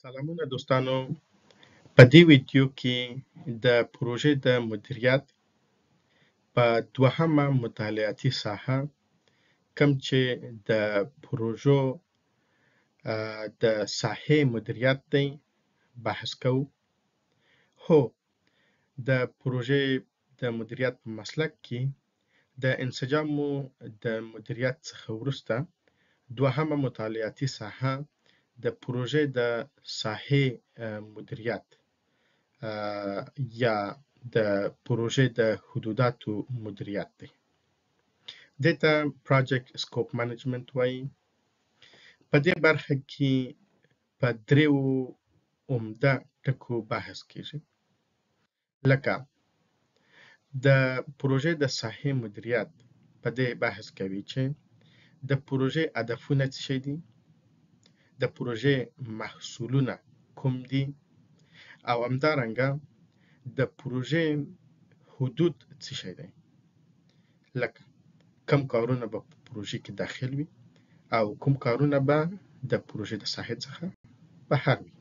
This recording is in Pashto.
سلامونه دوستانو. په دې ویډیو کې د پروژې د مدیریت په دوهمه مطالعاتي ساحه کوم چې د پروژو د ساحې مدیریت دی بحث کوو. هو، د پروژې د مدیریت په مسلک کې د انسجامو د مدیریت څخه وروسته دوهمه مطالعاتي ساحه د پروژې د ساحې مدیریت یا د پروژې د حدوداتو مدیریت دی. دې ته پروجیکټ سکوپ منیجمنت وایي. په دې برخه کې په دریو عمده ټکو بحث کیږي، لکه د پروژې د ساحې مدیریت په دې بحث کوي چې د پروژې هدفونه څه شي دي، د پروژې محصولونه کوم دي، او همدارنګه د پروژې حدود څه شی دی، لکه کوم کارونه به په پروژې کې داخل وي او کوم کارونه به د پروژې د ساحې څخه بهر وي.